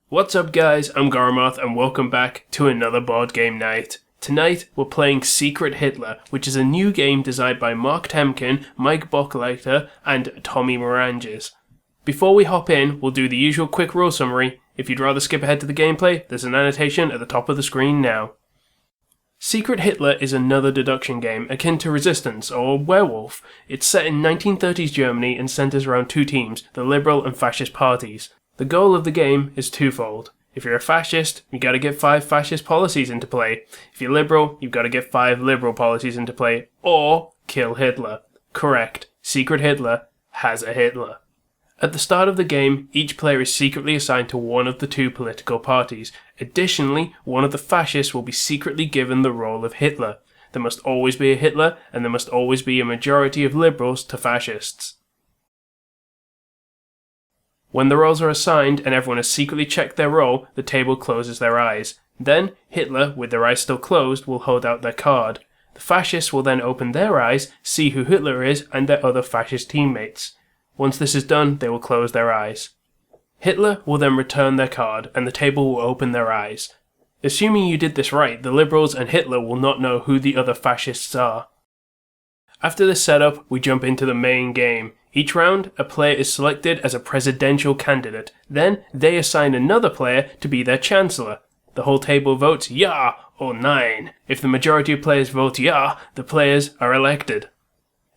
What's up guys, I'm Garamoth and welcome back to another board game night. Tonight we're playing Secret Hitler, which is a new game designed by Max Temkin, Mike Bockleiter and Tommy Moranges. Before we hop in, we'll do the usual quick rule summary. If you'd rather skip ahead to the gameplay, there's an annotation at the top of the screen now. Secret Hitler is another deduction game akin to Resistance or Werewolf. It's set in 1930s Germany and centres around two teams, the Liberal and Fascist parties. The goal of the game is twofold. If you're a fascist, you gotta get 5 fascist policies into play. If you're liberal, you've gotta get 5 liberal policies into play, or kill Hitler. Correct, Secret Hitler has a Hitler. At the start of the game, each player is secretly assigned to one of the two political parties. Additionally, one of the fascists will be secretly given the role of Hitler. There must always be a Hitler, and there must always be a majority of liberals to fascists. When the roles are assigned and everyone has secretly checked their role, the table closes their eyes. Then, Hitler, with their eyes still closed, will hold out their card. The fascists will then open their eyes, see who Hitler is and their other fascist teammates. Once this is done, they will close their eyes. Hitler will then return their card, and the table will open their eyes. Assuming you did this right, the liberals and Hitler will not know who the other fascists are. After this setup, we jump into the main game. Each round, a player is selected as a presidential candidate. Then, they assign another player to be their Chancellor. The whole table votes Ja or Nein. If the majority of players vote Ja, the players are elected.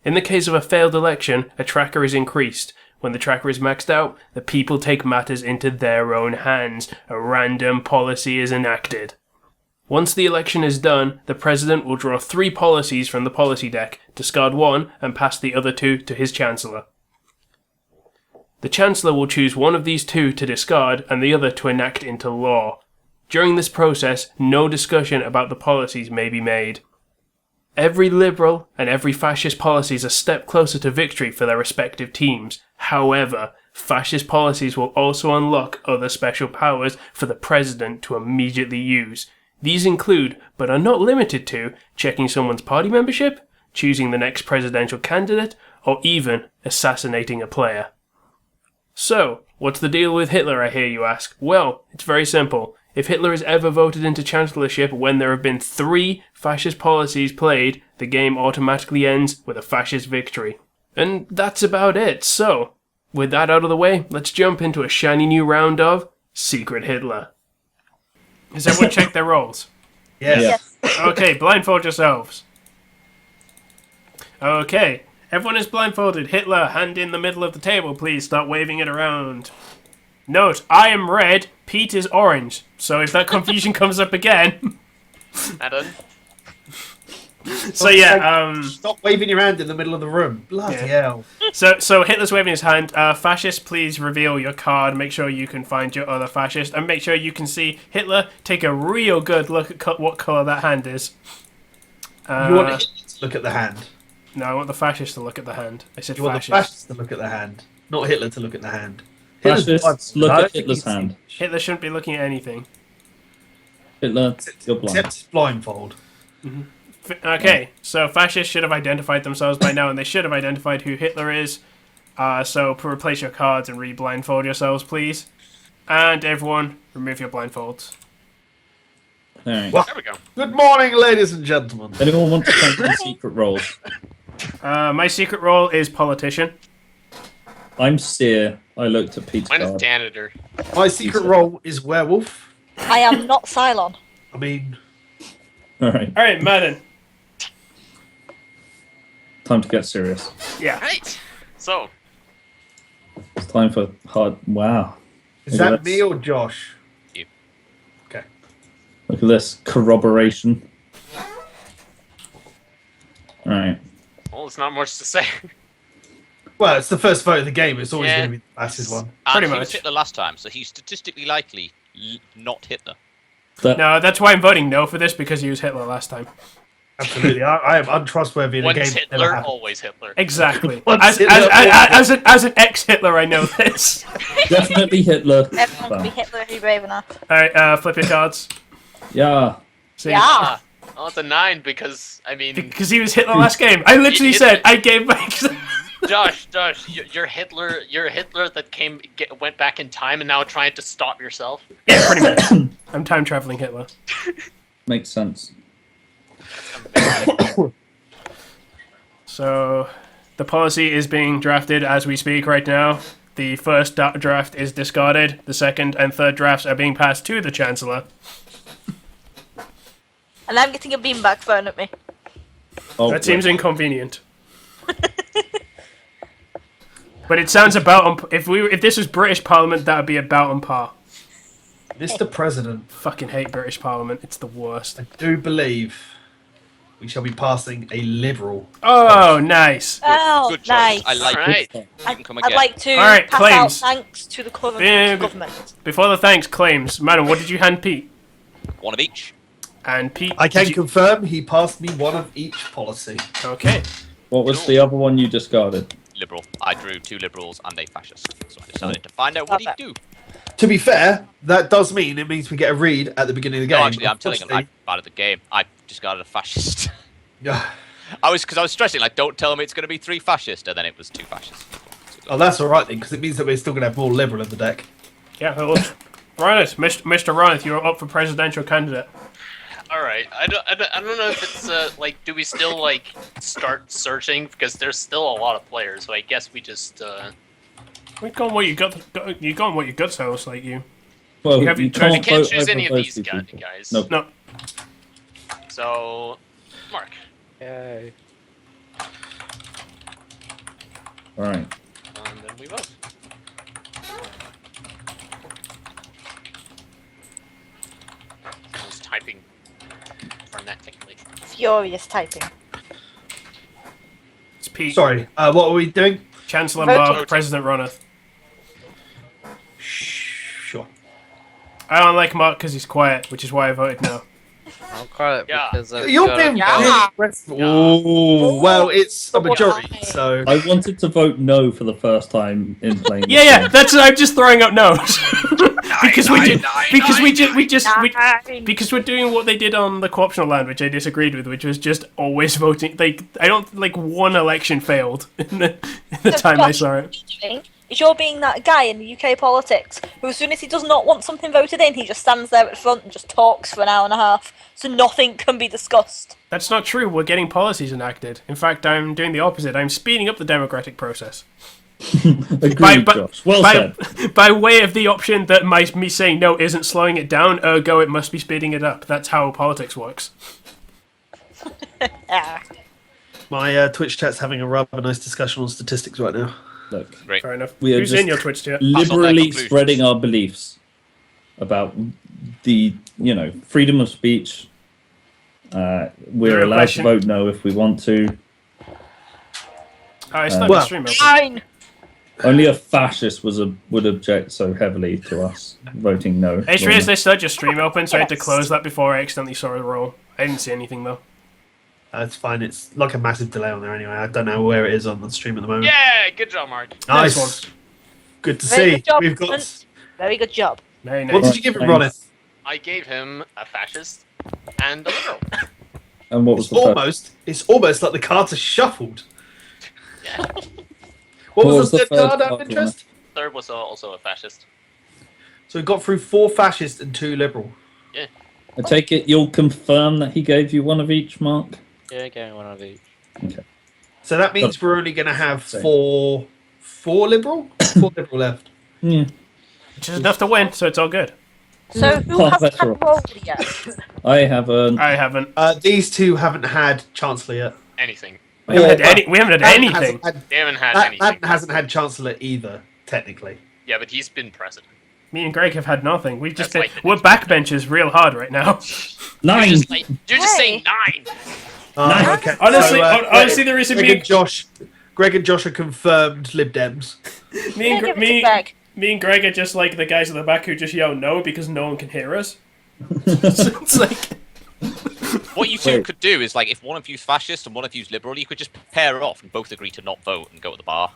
In the case of a failed election, a tracker is increased. When the tracker is maxed out, the people take matters into their own hands. A random policy is enacted. Once the election is done, the president will draw 3 policies from the policy deck, discard one, and pass the other 2 to his chancellor. The chancellor will choose one of these 2 to discard and the other to enact into law. During this process, no discussion about the policies may be made. Every liberal and every fascist policy is a step closer to victory for their respective teams. However, fascist policies will also unlock other special powers for the president to immediately use. These include, but are not limited to, checking someone's party membership, choosing the next presidential candidate, or even assassinating a player. So, what's the deal with Hitler, I hear you ask? Well, it's very simple. If Hitler is ever voted into chancellorship when there have been 3 fascist policies played, the game automatically ends with a fascist victory. And that's about it. So, with that out of the way, let's jump into a shiny new round of Secret Hitler. Has everyone checked their roles? Yes. Okay, blindfold yourselves. Okay, everyone is blindfolded. Hitler, hand in the middle of the table, please. Start waving it around. Note, I am red, Pete is orange. So if that confusion comes up again... Adam? So yeah, Stop waving your hand in the middle of the room. Bloody hell. So Hitler's waving his hand. Fascist, please reveal your card. Make sure you can find your other fascist. And make sure you can see Hitler. Take a real good look at what colour that hand is. You want Hitler to look at the hand. No, I want the fascist to look at the hand. I said You want fascist. the fascist to look at the hand. Not Hitler to look at the hand. Fascists, look at Hitler's hand. Hitler shouldn't be looking at anything. Hitler, you're blind. Except blindfold. Mm-hmm. Okay, so fascists should have identified themselves by now, and they should have identified who Hitler is. So replace your cards and re-blindfold yourselves, please. And everyone, remove your blindfolds. Alright. Well, There we go. good morning, ladies and gentlemen. Anyone want to take the secret roles? My secret role is politician. I'm Seer. I looked at Pete's Mine is card. janitor. My secret role is werewolf. I am not Cylon. I mean, Alright, Alright, Madden. time to get serious. Yeah. Right. So, It's time for hard... Wow. is Look at that this. me or Josh? You. Okay. Look at this. Corroboration. Alright. well, there's not much to say. Well, it's the first vote of the game. It's always Yeah. going to be the fastest one. Pretty He was much. Hitler last time, so he's statistically likely not Hitler. That, No, that's why I'm voting no for this, because he was Hitler last time. Absolutely. I am untrustworthy in a game. Once that never Hitler, happened. always Hitler. Exactly. Once as, Hitler, as, as an ex-Hitler, I know this. definitely Hitler. Everyone can be Hitler if you're brave enough. Alright, flip your cards. Yeah. See? Yeah. Ah, oh, it's a 9 because, I mean... Because he was Hitler last game. I literally He- said, I gave back... Josh, you're Hitler. You're Hitler that went back in time and now trying to stop yourself. Yeah, pretty much. I'm time traveling Hitler. Makes sense. So, the policy is being drafted as we speak right now. The first draft is discarded. The second and third drafts are being passed to the Chancellor. And I'm getting a beanbag thrown at me. Oh, That seems inconvenient. But it sounds about on, if this was British Parliament, that would be about on par. Mr. President, Fucking hate British Parliament. It's the worst. I do believe we shall be passing a liberal. Oh, nice. Oh, Good choice. nice. I like Alright. it. You can come I'd again. like to Alright, pass claims. out thanks to the current Yeah, government. Before the thanks, claims. Madam, what did you hand Pete? One of each. And Pete, I can did you... confirm he passed me one of each policy. Okay. What was the other one you discarded? Liberal. I drew 2 liberals and a fascist. So I decided to find out what he'd do. To be fair, that does mean it means we get a read at the beginning of the game. No, actually, I'm telling him I'm bad at the game. I discarded a fascist. Yeah. I was stressing, like, don't tell me it's going to be 3 fascists, and then it was 2 fascists. Oh, that's all right then, because it means that we're still going to have more liberal in the deck. Yeah, hello. Ronith, Mr. Ronith, you're up for presidential candidate. Alright, I don't know if it's, like, do we still, like, start searching? Because there's still a lot of players, so I guess we just, We go on what you got. You go on what your gut tells like you. Well, You have your choice. I can't can't vote choose over any of those these two people. guys. Nope. No. So, Mark. Yay. All right. And then we vote. I was typing frenetically. Furious typing. It's Pete. Sorry, what are we doing? Chancellor Vote. Mark, President Ronith. Sure. I don't like Mark because he's quiet, which is why I voted no. I'll call it Yeah. because I've You're got being a- really aggressive. Oh, well, it's a majority, so... I wanted to vote no for the first time in playing. Yeah, this yeah. game. That's I'm just throwing out no's because because we're doing what they did on the co-optional land, which I disagreed with, which was just always voting. Like I don't like one election failed in the So, time I Josh, saw it. what you're doing is you're being that guy in the UK politics who, as soon as he does not want something voted in, he just stands there at the front and just talks for an hour and a half, so nothing can be discussed. That's not true. We're getting policies enacted. In fact, I'm doing the opposite. I'm speeding up the democratic process. Agreed, Josh. Well said. By way of the option that me saying no isn't slowing it down, ergo it must be speeding it up. That's how politics works. Ah. My Twitch chat's having a rather nice discussion on statistics right now. Look, Great. Fair enough. We are Who's just in your Twitch chat? liberally conclusions. spreading our beliefs about the, freedom of speech. We're Your allowed question? to vote no if we want to. I started Well, the stream open. Fine. Only a fascist would object so heavily to us voting no. I just realised they started your stream open, so I had to Yes. close that before I accidentally saw a roll. I didn't see anything though. It's fine, it's like a massive delay on there anyway. I don't know where it is on the stream at the moment. Yeah, good job, Mark. Nice. Nice Good to Very see. good job, We've got... Prince. Very good job. Very nice. What did you give him, Ronith? I gave him a fascist and a liberal. And what was the first? It's almost like the cards are shuffled. Yeah. What was was the the third first card out card, of interest? Third was also a fascist. So we got through 4 fascist and 2 liberal. I take it you'll confirm that he gave you one of each, Mark? Yeah, getting one of each. Okay. So that means we're only going to have Same. 4 liberal? 4 liberal left. Yeah. Which is enough to win, so it's all good. So who Oh, hasn't that's had right. roll yet? I have a. I haven't. These 2 haven't had Chancellor yet. Anything. We haven't had anything. Hasn't had, They haven't had that anything. hasn't had Chancellor either, technically. Yeah, but he's been president. Me and Greg have had nothing. We've just That's been, we're backbenchers real hard right now. 9! You're just saying 9. Oh, okay. Honestly, So, honestly, the reason Greg and Josh are confirmed Lib Dems. me and Give it to me, Greg. me and Greg are just like the guys at the back who just yell no because no one can hear us. So it's like What you two Wait. could do is, like, if one of you's fascist and one of you's liberal, you could just pair off and both agree to not vote and go to the bar.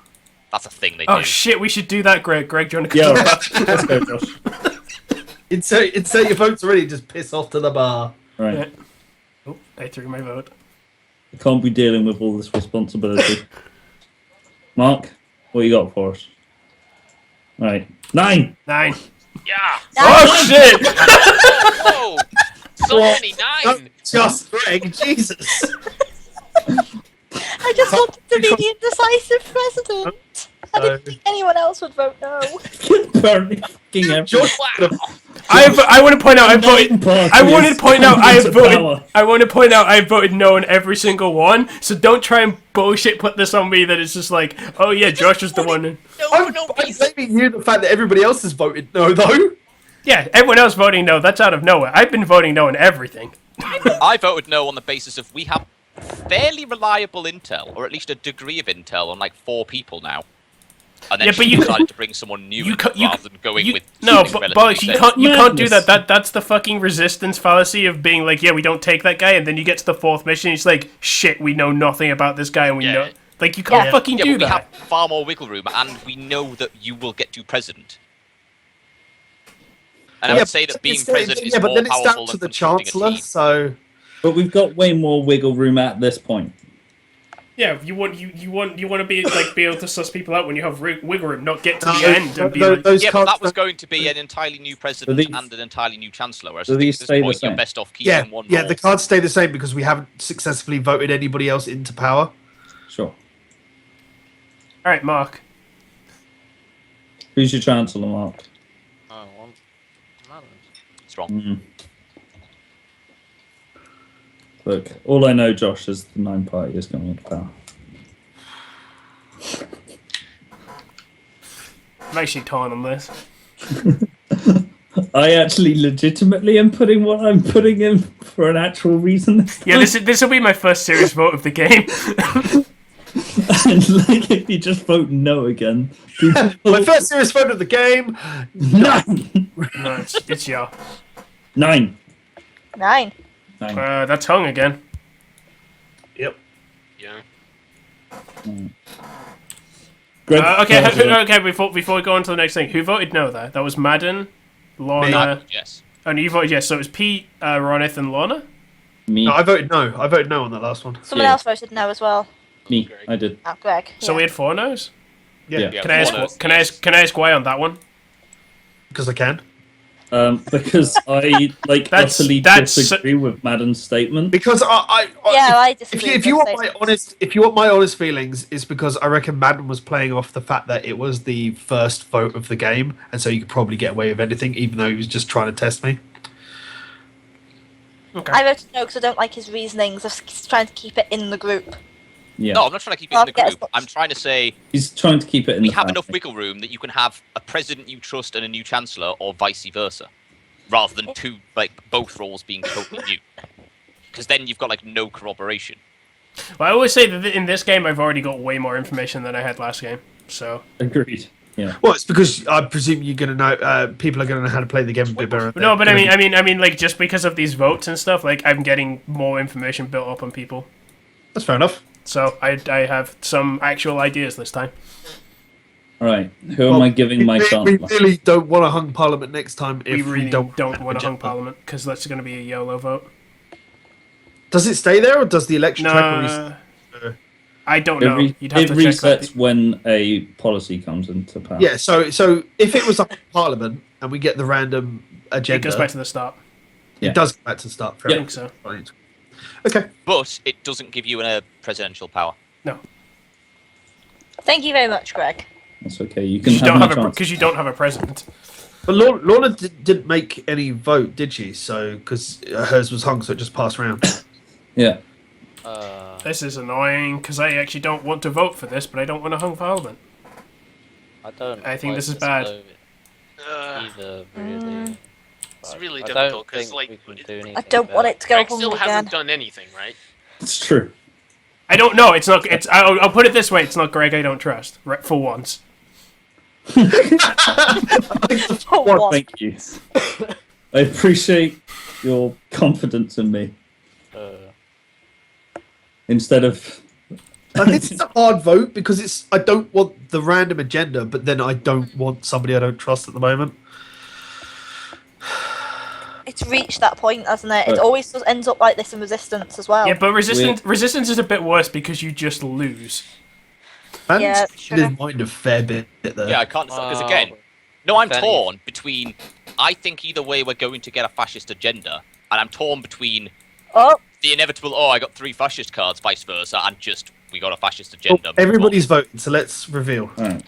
That's a thing they oh do. shit, we should do that, Greg. Greg, do you want to Yeah, come? let's go, Josh. Insert your votes already, just piss off to the bar. Right. Yeah. Oh, I threw my vote. I can't be dealing with all this responsibility. Mark, what you got for us? Right. 9! 9. Yeah. Oh shit! Whoa! So many 9. Just Greg, Jesus. I just wanted to be the indecisive president. I didn't think anyone else would vote no. Apparently fucking everyone. George, I want to point out I voted. I wanted to point out I have voted. Power. I want to point out I voted no on every single one. So don't try and bullshit put this on me that it's just like, oh yeah, Josh was the one. No, I'm no, please. blaming you the fact that everybody else has voted no, though. Yeah, everyone else voting no. That's out of nowhere. I've been voting no on everything. I voted no on the basis of we have fairly reliable intel, or at least a degree of intel on like 4 people now. And then Yeah, but she you- decided to bring someone new in rather than going with No, something but relatively you safe. can't do Madness. that. That's the fucking resistance fallacy of being like, yeah, we don't take that guy, and then you get to the 4th mission, it's like, shit, we know nothing about this guy, and we Yeah. know, like, you can't Yeah. fucking Yeah, do but we that. have far more wiggle room, and we know that you will get to president. And I would say that being president is but more then it's powerful down to than the constructing a Chancellor, team. so... But we've got way more wiggle room at this point. Yeah, you want to be like be able to suss people out when you have wiggle room, not get to No, the end and be like, those Yeah, but that cards was don't- going to be an entirely new president these- and an entirely new chancellor. Whereas do I think these at this stay the point, you're same? best off keeping Yeah, one yeah, role. the cards stay the same because we haven't successfully voted anybody else into power. Sure. all right, Mark. Who's your Chancellor, Mark? Oh, one. Man. It's wrong. Mm. Look, all I know, Josh, is the 9 Party is coming into power. I'm actually torn on this. I actually legitimately am putting what I'm putting in for an actual reason this time. Yeah, this will be my first serious vote of the game. And like, if you just vote no again, people My first serious vote of the game. 9! No, it's yeah. 9. 9. 9. That's hung again. Yep. Yeah. Greg, Okay. Before we go on to the next thing, who voted no there? That was Madden, Lorna. Yes. Oh, no, you voted yes. So it was Pete, Ronith, and Lorna. Me. No, I voted no. I voted no on that last one. Someone Yeah. else voted no as well. Me. I did. Oh, Greg. So yeah. we had 4 no's. Yeah, Yeah. Can I Lorna, ask? Can I ask why on that one? because I can. Because I That's- utterly that's- disagree with Madden's statement. Because Yeah, I disagree. if with you those want my statements. if you want my honest feelings, it's because I reckon Madden was playing off the fact that it was the first vote of the game, and so you could probably get away with anything, even though he was just trying to test me. Okay. I voted no because I don't like his reasonings of trying to keep it in the group. Yeah. No, I'm not trying to keep it Well, in the yes, group. I'm trying to say He's trying to keep it in we the have family. enough wiggle room that you can have a president you trust and a new chancellor, or vice versa, rather than both roles being totally new. Because then you've got like no corroboration. Well, I always say that in this game I've already got way more information than I had last game. So Agreed. Yeah. Well, it's because I presume you're going to know. People are going to know how to play the game a bit better. no, but I mean, like just because of these votes and stuff, like I'm getting more information built up on people. that's fair enough. So I have some actual ideas this time. All right. Who am I giving my we Chancellor? really don't want to hung Parliament next time. If We really don't have want a to hung agenda. Parliament because that's going to be a YOLO vote. Does it stay there, or does the election tracker No, reset? I don't It, know. re- You'd have it to check that. resets when a policy comes into power. Yeah. So if it was a Parliament and we get the random It agenda, goes back to the start. it does go back to the start. Fair I enough. think so. Right. Okay. But it doesn't give you a presidential power. No, Thank you very much, Greg. That's okay. You can you have don't my have a Chancellor. because you don't have a president. But Lorna didn't make any vote, did she? So because hers was hung, so it just passed around. Yeah. This is annoying because I actually don't want to vote for this, but I don't want to hung Parliament. I don't. I think quite this is bad. disclose it Either really. It's but really I difficult don't because think like we can do I anything don't want about it to go Greg hung still again. hasn't done anything, right? It's true. I don't know. It's not. It's. I'll put it this way. It's not Greg. I don't trust. Right, for once. For Well, what? Thank you. I appreciate your confidence in me. Instead of I think it's a hard vote because I don't want the random agenda, but then I don't want somebody I don't trust at the moment. It's reached that point, hasn't it? It Right. always does ends up like this in Resistance as well. Yeah, but resistance is a bit worse because you just lose. Man, Yeah, in sure. his mind a fair bit there. Yeah, I can't decide because Oh, again, no, I'm Benny. torn between. I think either way we're going to get a fascist agenda, and I'm torn between Oh, the inevitable. Oh, I got 3 fascist cards, vice versa, and just we got a fascist Oh, agenda. everybody's voting, so let's reveal. All right.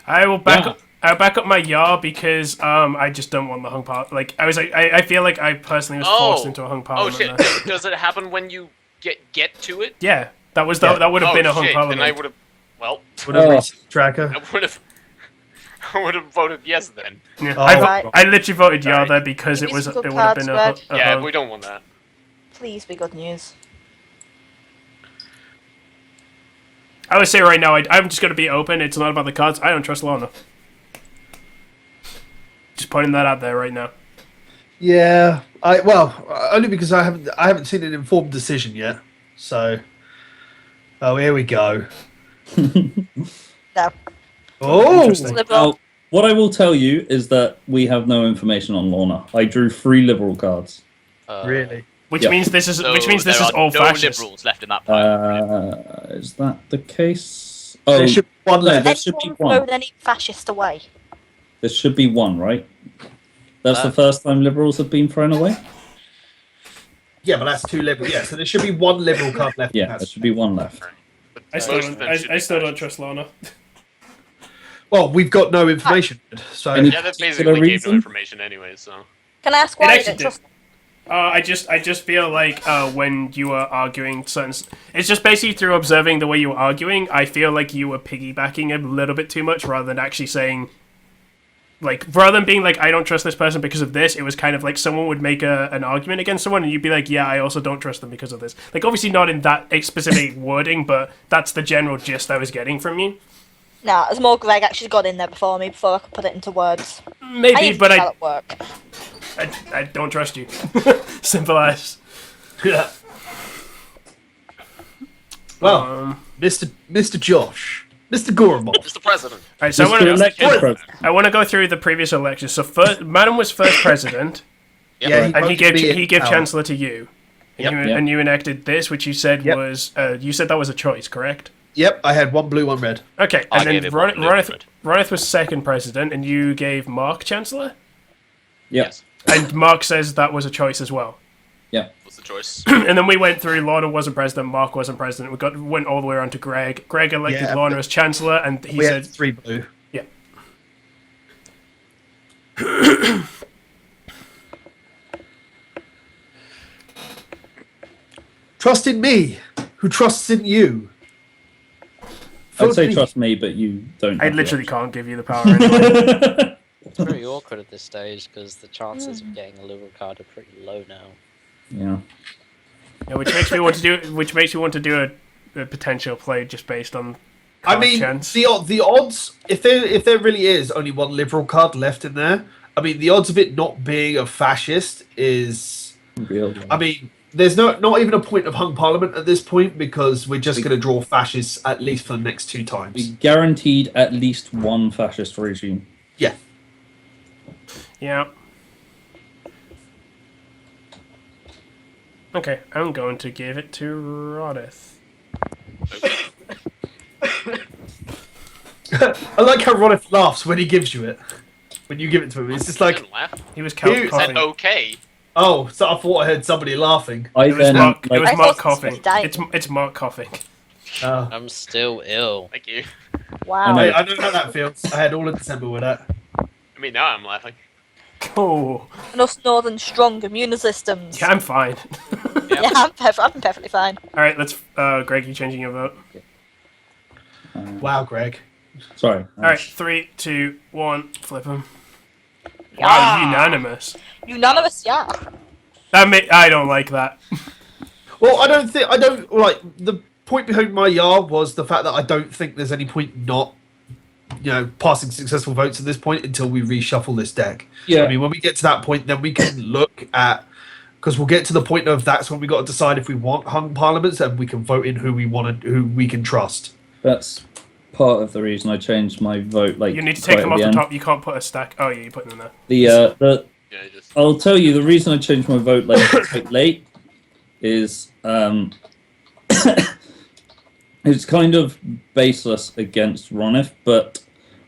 I will back Yeah. up. I'll back up my yeah because I just don't want the hung parliament. Like I feel like I personally was forced into a hung Oh parliament. shit! there. Does it happen when you get to it? Yeah, that was Yeah. that would have Oh been a hung shit! parliament. Then I would have. Well, Whatever Oh. tracker. I would have. I would have voted yes then. Yeah. Oh, Right. I literally voted yeah Sorry. there because Give it me was some it would good have been cards, a Yeah, hung. we don't want that. please be good news. I would say right now I'm just going to be open. It's not about the cards. I don't trust Lana. Just putting that out there right now. Yeah, only because I haven't seen an informed decision yet. So, here we go. No. Oh, Interesting. Liberal. Now, what I will tell you is that we have no information on Lorna. I drew 3 Liberal cards. really? Which Yeah. means this is So which means this there is are all no fascist. liberals left in that pile. Is that the case? Oh, There should be one no, left. there should be Anyone one. thrown any fascist away? There should be one, right? That's the first time Liberals have been thrown away? Yeah, but that's 2 liberal. Yeah, so there should be 1 liberal card left. Yeah, there should be one left. But I still most don't, of them should be don't fascist. trust Lana. Well, we've got no information, so Any- Yeah, that Particular basically gave reason? no information anyway. So Can I ask why you actually don't trust? I just feel like when you were arguing it's just basically through observing the way you were arguing, I feel like you were piggybacking a little bit too much rather than actually saying, like, rather than being like, I don't trust this person because of this, it was kind of like someone would make an argument against someone and you'd be like, yeah, I also don't trust them because of this. Like, obviously not in that specific wording, but that's the general gist I was getting from you. Nah, as more Greg actually got in there before me before I could put it into words. Maybe, need but to I, tell at work. I don't trust you. Simple as. yeah. Well, Um, Mr. Josh, Mr. Goromov. Mr. President. Alright, so Mr. Elected President. I want to go through the previous elections. So first, Madam was first president, Yeah, and he voted me gave out. Chancellor to you. And, Yep. you, and you enacted this, which you said Yep. was you said that was a choice, correct? Yep, I had 1 blue, 1 red. Okay, I and gave then it one blue, one red. Ronith was second president, and you gave Mark Chancellor, Yeah. Yes, and Mark says that was a choice as well. Yeah. was the choice. And then we went through. Lorna wasn't president. Mark wasn't president. Went all the way around to Greg. Greg elected Yeah, Lorna but- as Chancellor, and he We said, had 3 blue. "Yeah." Trust in me, who trusts in you. I'd Vote say me. trust me, but you don't. I have the literally option. can't give you the power anyway. It's very awkward at this stage because the chances of getting a liberal card are pretty low now. Yeah. Yeah, which makes me want to do a potential play just based on. I card mean, chance. the odds, if there really is only 1 liberal card left in there, I mean, the odds of it not being a fascist is, Real. I mean, there's not even a point of hung parliament at this point because we're just going to draw fascists at least for the next 2 We times. guaranteed at least one fascist regime. Yeah. Yeah. Okay, I'm going to give it to Rodith. I like how Ronith laughs when he gives you it. When you give it to him, it's just like, Didn't laugh. He was Who Is that coughing. okay? oh, so I thought I heard somebody laughing. I It was then Mark. It like, was I Mark thought somebody coughing. died. It's Mark coughing. I'm still ill. Thank you. Wow. know. I know how that feels. I had all of December with that. I mean, now I'm laughing. Oh, And us northern strong immune systems. yeah, I'm fine. Yeah, I'm perfectly fine. All right, let's. Greg, you changing your vote? Wow, Greg. sorry. All right, 3, 2, 1, flip him. Yeah. Wow, unanimous. Unanimous, yeah. I don't like that. Well, I don't like the point behind my yar was the fact that I don't think there's any point not, passing successful votes at this point until we reshuffle this deck. Yeah. I mean, when we get to that point, then we can look at because we'll get to the point of that's when we got to decide if we want hung parliaments and we can vote in who we can trust. That's part of the reason I changed my vote. Like You need to take right them at off the end. top. You can't put a stack. Oh yeah, you put them there. The Yeah, I just. I'll tell you the reason I changed my vote quite late is It's kind of baseless against Ronith, but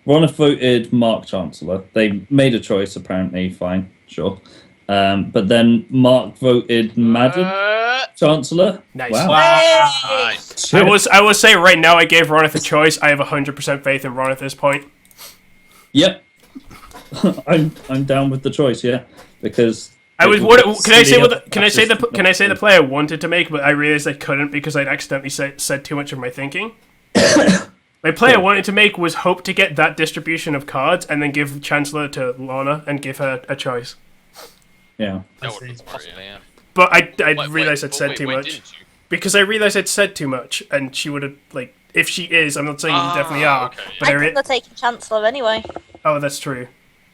Ronith voted Mark Chancellor. They made a choice, apparently. Fine, sure. But then Mark voted Madden Chancellor. Nice. Wow. Nice. I will say right now I gave Ronith a choice. I have 100% faith in Ron at this point. Yep. I'm down with the choice, yeah, because I was. Can I say the play I wanted to make, but I realized I couldn't because I'd accidentally said too much of my thinking. My play I wanted to make was hope to get that distribution of cards and then give Chancellor to Lorna and give her a choice. Yeah. That would have been possible, yeah. But I realized I'd said too much. Didn't you? Because I realized I'd said too much, and she would have, like, if she is, I'm not saying you definitely are, okay, yeah. but I couldn't have taken Chancellor anyway. oh, that's true.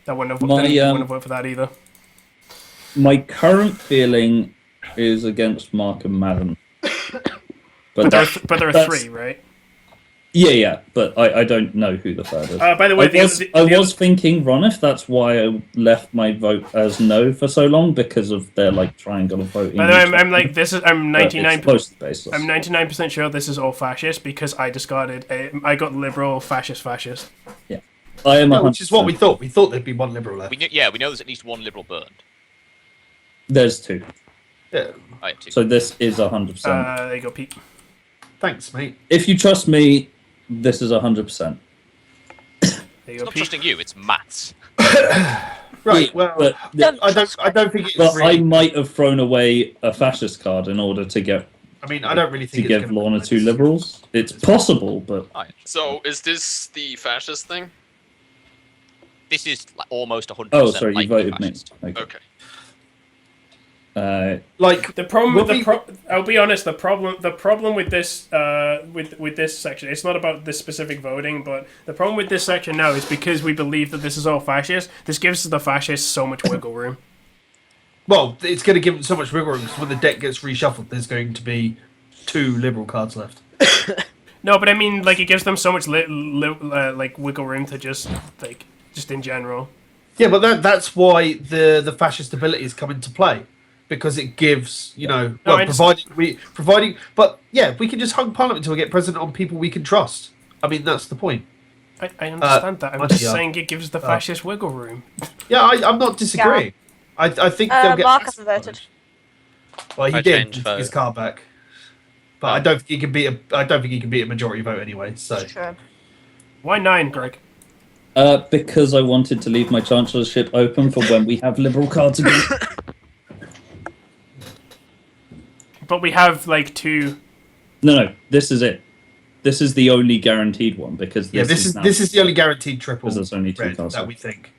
I wouldn't have, My, wouldn't have voted for that either. My current feeling is against Mark and Madden. But there are that's- three, right? Yeah, but I don't know who the third is. By the way, I was thinking Ronif, that's why I left my vote as no for so long, because of their like triangular voting. By the way, I'm like this is I'm 99. Close to baseless. I'm 99% sure this is all fascist because I discarded. I got liberal, fascist. Yeah, I am. Yeah, which is what we 100%. thought. We thought there'd be one liberal left. We know there's at least one liberal burned. There's two, Yeah. I had two. so this is 100%. There you go, Pete. Thanks, mate. If you trust me, this is 100%. There you It's go, not Pete. trusting you, it's maths. Right. Well, but I don't think it's. but I Really, might have thrown away a fascist card in order to get I mean, I don't really to think give it's gonna Lorna be two liberals. It's possible, but Oh, yeah. So, is this the fascist thing? This is like, almost 100%. oh, sorry, you like voted me. fascist. Okay. Okay. Like The problem Well, with I'll be honest. The problem with this with this section, it's not about this specific voting, but the problem with this section now is because we believe that this is all fascist. This gives the fascists so much wiggle room. well, it's going to give them so much wiggle room because when the deck gets reshuffled, there's going to be 2 liberal cards left. No, but I mean, like it gives them so much like wiggle room to just in general. Yeah, but that's why the fascist abilities come into play. Because it gives, No, well, I just- providing, but yeah, we can just hug Parliament until we get president on people we can trust. I mean, that's the point. I understand that. I'm what just do you- saying it gives the fascist wiggle room. Yeah, I'm not disagreeing. I think they'll get. Mark hasn't voted. Well, he I did. changed He took his vote. card back, but I don't think he can beat a majority vote anyway. So True. Why 9, Greg? Because I wanted to leave my chancellorship open for when we have liberal cards again. But we have like 2. No, this is it. This is the only guaranteed one because yeah, this is the only guaranteed triple Because there's only 2 red cards that left. we think.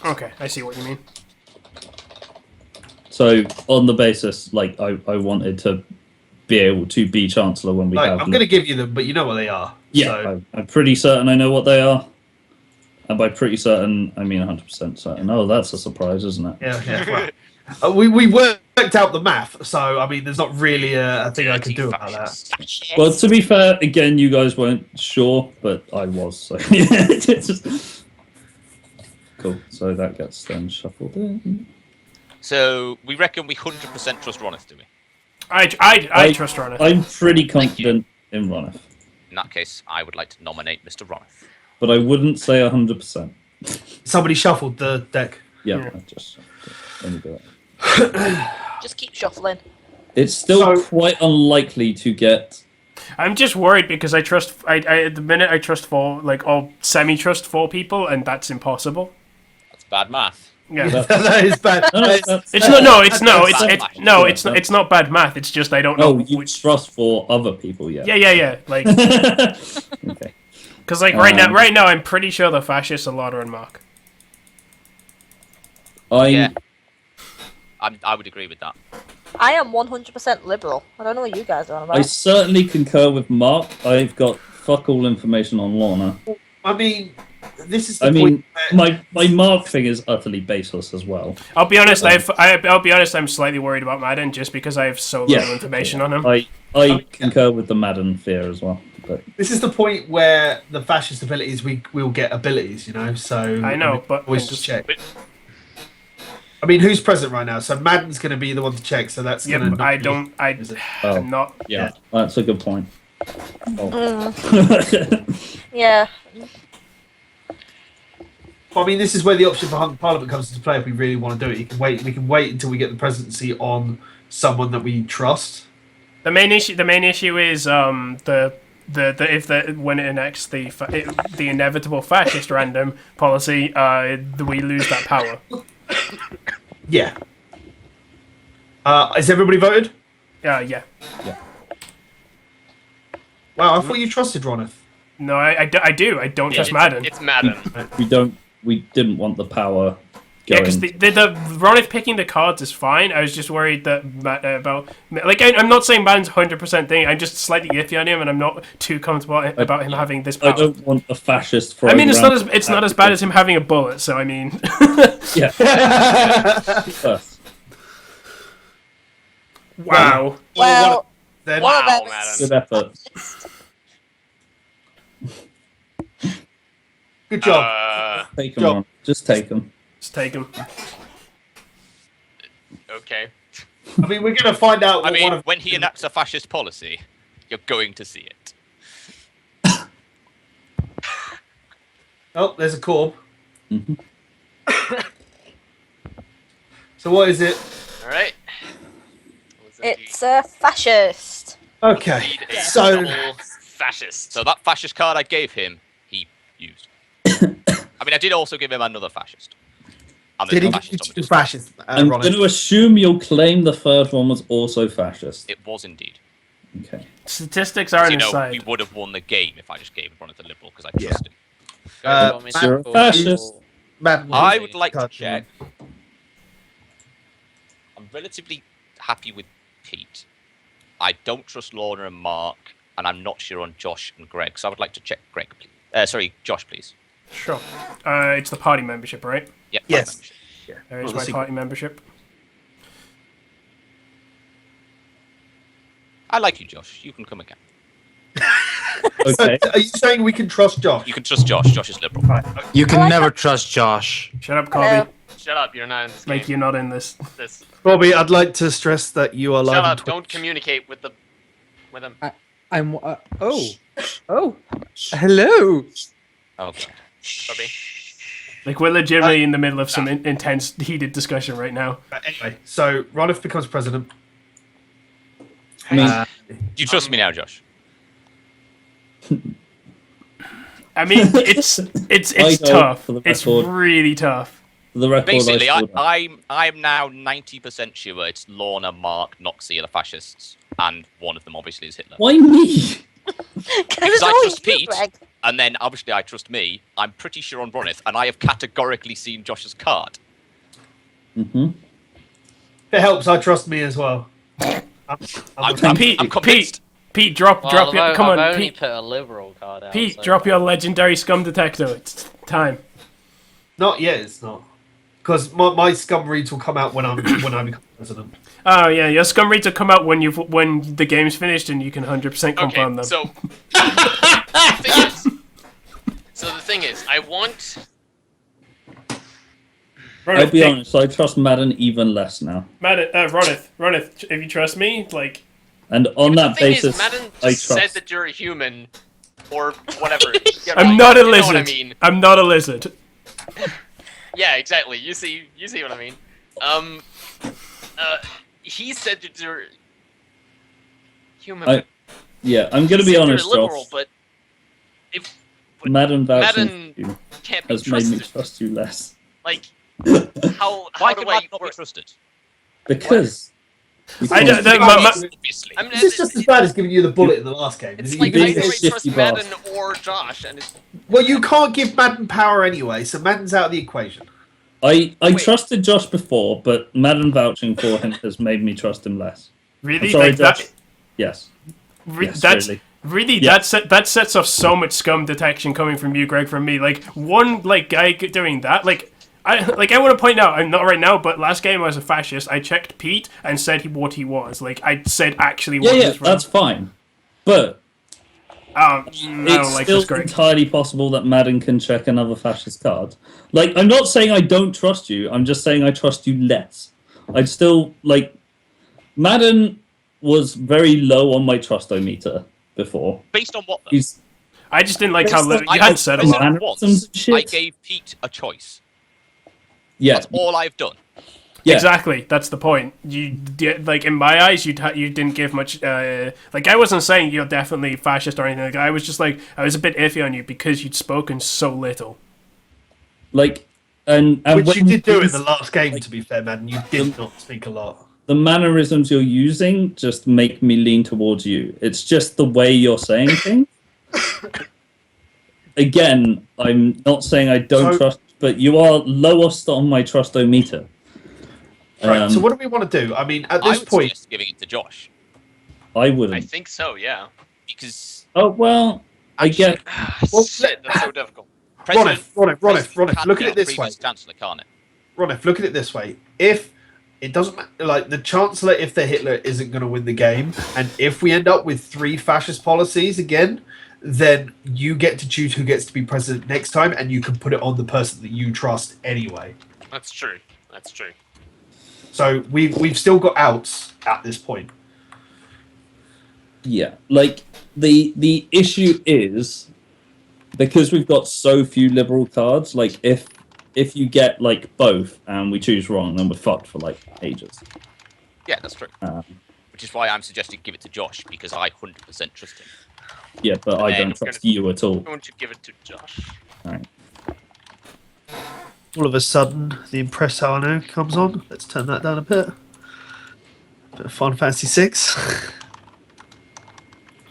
Okay, I see what you mean. So on the basis, like I wanted to be able to be chancellor when we Like, have. I'm going to give you them, but you know what they are. Yeah, So, I'm pretty certain I know what they are. And by pretty certain, I mean 100% certain. Oh, that's a surprise, isn't it? yeah. Well, we worked out the math, so I mean, there's not really a thing I can do about that. Fascist. Well, to be fair, again, you guys weren't sure, but I was. So yeah, it's just... Cool. So that gets then shuffled in. So we reckon we 100% trust Ronith, do we? I trust Ronith. I'm pretty Thank you. confident in Ronif, In that case, I would like to nominate Mr. Ronith. but I wouldn't say 100%. Somebody shuffled the deck. Yeah, Yeah. I just only do it. Just keep shuffling. It's still So- quite unlikely to get. I'm just worried because I trust. I at the minute I trust 4, like, or semi-trust 4 people, and that's impossible. That's bad math. Yeah. That is bad. No, That is- that's It's fair. no, it's no, it's Bad it's math. no, Yeah, it's not. It's not bad math. It's just I don't know Oh, you which. trust for other people, yeah. Yeah. Like, Okay. because like right now, I'm pretty sure the fascists are Lauder and Mark. Yeah. I would agree with that. I am 100% liberal. I don't know what you guys are on I about. certainly concur with Mark. I've got fuck all information on Lorna. I mean, this is the I mean, point. my Mark thing is utterly baseless as well. I'll be honest. I'll be honest. I'm slightly worried about Madden just because I have so little information on him. I concur with the Madden fear as well. But This is the point where the fascist abilities will get abilities, So I know, but always I'm just just- check. I mean, who's president right now? So Madden's going to be the one to check. So that's Yep, going to. I'm not. Yeah, that's a good point. Oh. Yeah. Well, I mean, this is where the option for hung parliament comes into play. If we really want to do it, you can wait. We can wait until we get the presidency on someone that we trust. The main issue is when it enacts the inevitable fascist random policy, we lose that power. Yeah. Has everybody voted? Yeah. Wow, I thought you trusted Ronith. No, I do. I don't trust Madden. It's Madden. We didn't want the power. Yeah, because the Ronith picking the cards is fine. I was just worried that I'm not saying Madden's 100% thing. I'm just slightly iffy on him, and I'm not too comfortable about him having this power. I don't want a fascist. I mean, it's not as bad as him having a bullet. So I mean, Yeah. wow. Well, Then one of Wow, them Madden. Good effort. good job. Take them on. Just take them. Just take him. Okay. I mean, we're going to find out. I What mean, one of when he enacts a fascist policy, you're going to see it. Oh, there's a corb. Mm-hmm. So what is it? All right. it's a fascist. Okay. Indeed a So double fascist. So that fascist card I gave him, he used. I mean, I did also give him another fascist. And did there's he a fascist on the do display. fascist? I'm Ronith? going to assume you'll claim the third one was also fascist. It was indeed. Okay. Statistics aren't You know, inside. we would have won the game if I just gave him one of the liberal because I Yeah. trust him. Guys, want me to you're a call fascist. people? Madden, I would like to card. check. I'm relatively happy with Pete. I don't trust Lorna and Mark, and I'm not sure on Josh and Greg. So I would like to check Greg, please. Josh, please. Sure. It's the party membership, right? Yep. Yes. membership. There is Well, my the party membership. I like you, Josh. You can come again. Okay. Are you saying we can trust Josh? You can trust Josh. Josh is liberal. You can like never trust Josh. Shut up, Hello. Colby. Shut up. You're not in this Like game. you're not in this. This. Bobby, I'd like to stress that you are live Shut on up. Twitch. Don't communicate with him. I'm. Oh. Hello. Oh, Bobby. Like we're legitimately in the middle of some intense, heated discussion right now. Anyway, so Ronif becomes president. I mean, do you trust me now, Josh? I mean, it's I know, tough. for the It's record. really tough. for the record, Basically, I scored I'm now 90% sure it's Lorna, Mark, Noxie are the fascists, and one of them obviously is Hitler. Why me? Because I always trust you, Pete, Greg. and then obviously I trust me. I'm pretty sure on Ronith, and I have categorically seen Josh's card. Mm-hmm. If it helps, I trust me as well. I'm Pete, convinced. Pete, drop Well, your. I've Come on, only Pete. put a liberal card out. Pete, so drop your legendary scum detector. It's time. Not yet, it's not. Because my scum reads will come out when I become president. Oh yeah, your scum reads will come out when the game's finished, and you can 100% confirm them. So. The thing is, I want. I'll be honest, I trust Madden even less now. Ronith, if you trust me, like. And on The that thing basis, is, Madden I just said trust. that you're a human, or whatever. I'm not a You know lizard. what I mean? I'm not a lizard. Yeah, exactly. You see what I mean. He said that you're human. Yeah, I'm gonna He be said honest, you're liberal, Josh. but if Madden vouching Madden for you can't be has made me trusted, trust you less. like how Why do can I? Madden not be trusted? Because. I don't. Obviously. I mean, It's just as bad as giving you the bullet in the last game. It's You like being either a I shifty trust boss. Madden or Josh, and it's Well, you can't give Madden power anyway, so Madden's out of the equation. I trusted Josh before, but Madden vouching for him has made me trust him less. Really, I'm sorry, like Josh. that. Yes. Yes, That's really. that sets off so much scum detection coming from you, Greg, from me. Like one guy doing that, I want to point out, I'm not right now, but last game I was a fascist. I checked Pete and said what he was. Like I said actually what Yeah, he was. that's fine. But Oh, no, It's like still this great. entirely possible that Madden can check another fascist card. Like, I'm not saying I don't trust you. I'm just saying I trust you less. I'd still like. Madden was very low on my trustometer before. Based on what though? He's I just didn't like how Based on- you hadn't said a lot. Mannerisms Once and shit. I gave Pete a choice. yeah, That's all I've done. yeah. Exactly, that's the point. Like in my eyes, you didn't give much. Like I wasn't saying you're definitely fascist or anything. Like I was just like I was a bit iffy on you because you'd spoken so little. Like, and Which you when did do in these- the last game, to be fair, man. You did not speak a lot. the mannerisms you're using just make me lean towards you. It's just the way you're saying things. Again, I'm not saying I don't So- trust, but you are lowest on my trustometer. Right. So what do we want to do? I mean, at I this would point, suggest giving it to Josh I I wouldn't. think so, yeah. because Oh well, I get. Well, Shit, that's so difficult. Ronif, can look at be it this way. previous Chancellor, can't it? Ronif, look at it this way. If it doesn't matter, like the Chancellor, if the Hitler isn't going to win the game, and if we end up with 3 fascist policies again, then you get to choose who gets to be president next time, and you can put it on the person that you trust anyway. That's true. That's true. So we've still got outs at this point. Yeah, like the issue is because we've got so few liberal cards. Like if you get like both and we choose wrong, then we're fucked for like ages. Yeah, that's true. Which is why I'm suggesting give it to Josh because I 100% trust him. Yeah, but I then don't we're trust you at all. Why don't you give it to Josh? Right. All of a sudden, the Impress How I Know comes on. Let's turn that down a bit. Bit of Final Fantasy 6.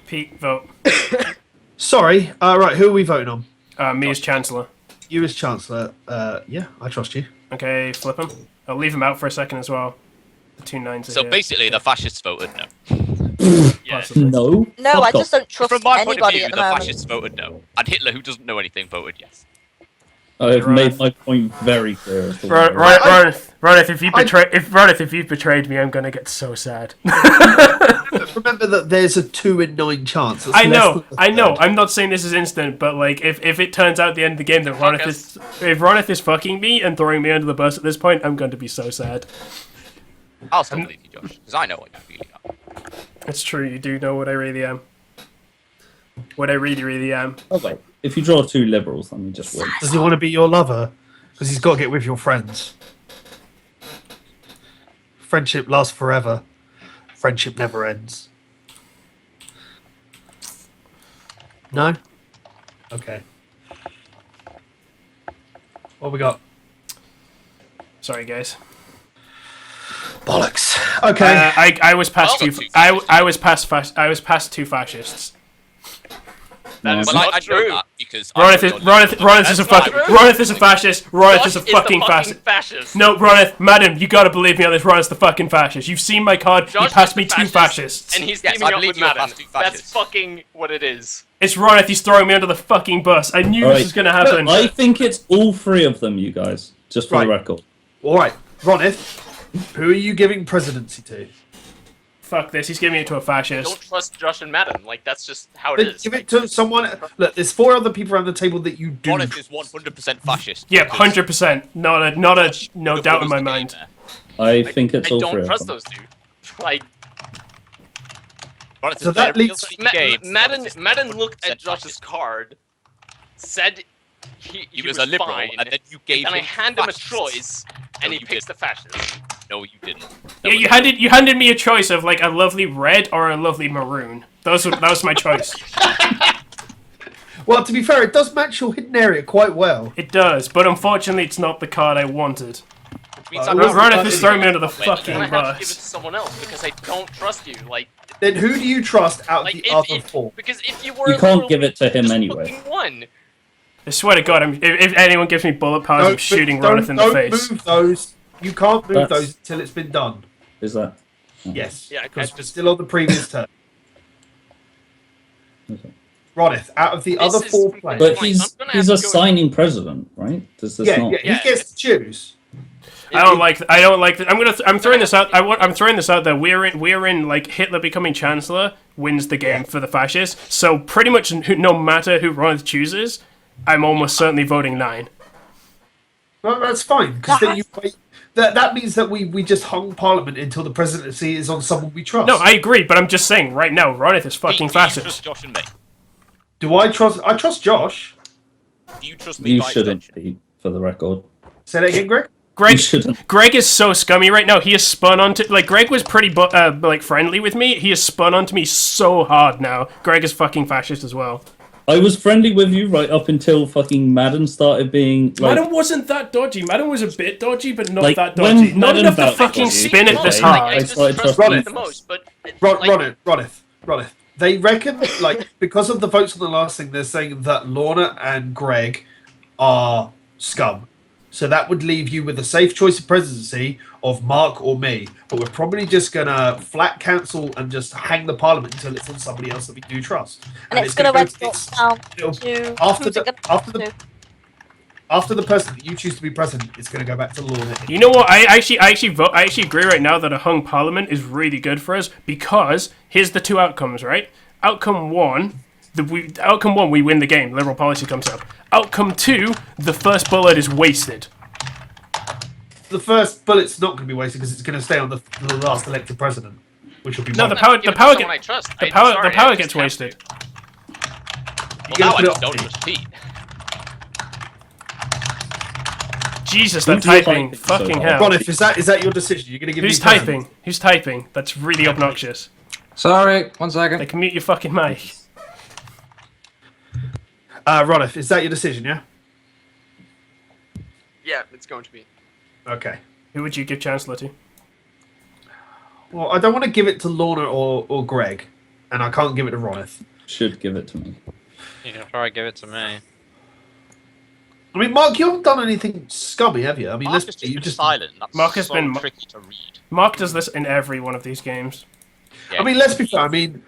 Pete, vote. Sorry. Right, who are we voting on? Me as Chancellor. You as Chancellor. Yeah, I trust you. Okay, flip him. I'll leave him out for a second as well. The 2 9s are So here. basically, the fascists voted no. Yeah. Possibly. No. No, Fuck I off. just don't trust From my point of anybody view, at the the moment. fascists voted no, and Hitler, who doesn't know anything, voted yes. I've Right. made my point very clear. as to why. Ronith, if you've betrayed me, I'm gonna get so sad. Remember that there's a 2 in 9 chance. That's I less know, than a I know. third. I'm not saying this is instant, but like, if it turns out at the end of the game that Ronith is fucking me and throwing me under the bus at this point, I'm going to be so sad. I'll still believe you, Josh, because I know what you really are. It's true. You do know what I really am. What I really, really am. Oh wait, if you draw 2 liberals, then you just win. Does he want to be your lover? Because he's got to get with your friends. Friendship lasts forever. Friendship never ends. No? Okay. What we got? Sorry, guys. Bollocks. Okay. I was past Well, two. two I was past 2 fascists. That is Well, not I true. know that because Ronith is a That's fucking not true. Ronith is a fascist. Ronith Josh is a the fucking fascist. fascist. No, Ronith, madam, you gotta believe me on this. Ronith's the fucking fascist. You've seen my card. Josh you passed is me the 2 fascists. And he's Yes, teaming I up believe with you're Madden. past 2 That's fascists. fucking what it is. It's Ronith. He's throwing me under the fucking bus. I knew Alright. this was gonna happen. I think it's all 3 of them, you guys. Just for the Right. record. All right. Ronith, who are you giving presidency to? Fuck this. He's giving it to a Don't fascist. trust Josh and Madden. Like that's just how it Then is. give it to someone. Look, there's 4 other people around the table that you do. Ronith is 100% fascist. Yeah, because 100%. Not a no the doubt in rules my of the game mind. there. I think it's I all don't 3 of trust them. those two. Like Ronith So is that played a leads- real game. Madden looked at 100% Josh's fascist. card, said he was a liberal, fine, and then you gave and I him hand him a fascists. choice, and No, he you picks didn't. the fascist. No, you didn't. Yeah, you handed me a choice of like a lovely red or a lovely maroon. That was my choice. Well, to be fair, it does match your hidden area quite well. It does, but unfortunately, it's not the card I wanted. Which means Well, I'm Ronith not Ronith is throwing me under the And I fucking have to give it bus. to someone else because I don't trust you. Like, Then who do you trust out of like the other if 4? because if you were You a can't little give it to him just anyway. fucking won. I swear to God, if anyone gives me bullet powers, I'm shooting Ronith in the face. Move those. You can't move That's- those until it's been done. Is that? Yes. Yeah, because I we're just- still on the previous turn. Okay. Ronith, out of the This other is 4 completely players. But fine. he's I'm gonna he's have a to go- signing president, right? Does this Yeah, not? yeah, Yeah. he gets to choose. I don't like. I'm throwing this out. I'm throwing this out there. We're in like Hitler becoming chancellor. wins the game for the fascists. So pretty much no matter who Ronith chooses, I'm almost certainly voting 9. Well, that's fine, because then you wait. That means that we just hung Parliament until the presidency is on someone we trust. No, I agree, but I'm just saying right now, Ronith is fucking Do you fascist. trust Josh and me? Do I trust? I trust Josh. Do you trust me? You by shouldn't extension? be, for the record. Say that again, Greg. Greg, shouldn't. Greg is so scummy right now. He has spun onto Greg was pretty like friendly with me. He has spun onto me so hard now. Greg is fucking fascist as well. I was friendly with you right up until fucking Madden started being like. Madden wasn't that dodgy. Madden was a bit dodgy, but not Like, that when dodgy. Not Madden enough to felt fucking dodgy, spin it this like, hard. I started distrust trusting the it. most, but like, Ronith. They reckon, like, because of the votes on the last thing, they're saying that Lorna and Greg are scum. So that would leave you with a safe choice of presidency of Mark or me. But we're probably just going to flat cancel and just hang the Parliament until it's on somebody else that we do trust. And it's going to gonna end up down it'll- to after who's the- it gonna after go the- to? After the person that you choose to be president, it's going to go back to Lorna. You know what? I actually agree right now that a hung parliament is really good for us because here's the two outcomes, right? Outcome one, we win the game. Liberal policy comes up. Outcome 2, the first bullet is wasted. The first bullet's not going to be wasted because it's going to stay on the last elected president, which will be No, Mark. the power someone I trust. the I'm power sorry, the power I gets just have wasted. Well, now I put it just don't on- trust Pete. Jesus, that Who's your typing. typing? Fucking So- hell. Ronif, is that your decision? You're going to give Who's me president? typing? Who's typing? That's really obnoxious. Sorry, 1 second. Like, mute your fucking mic. Ronif, is that your decision? Yeah. Yeah, it's going to be. Okay. Who would you give Chancellor to? Well, I don't want to give it to Lorna or Greg, and I can't give it to Ronith. Should give it to me. You can try give it to me. I mean, Mark, you haven't done anything scummy, have you? I mean, Mark has let's just you been just. silent. That's Mark has so been- tricky to read. Mark does this in every one of these games. Yeah. I mean, let's be fair. I mean,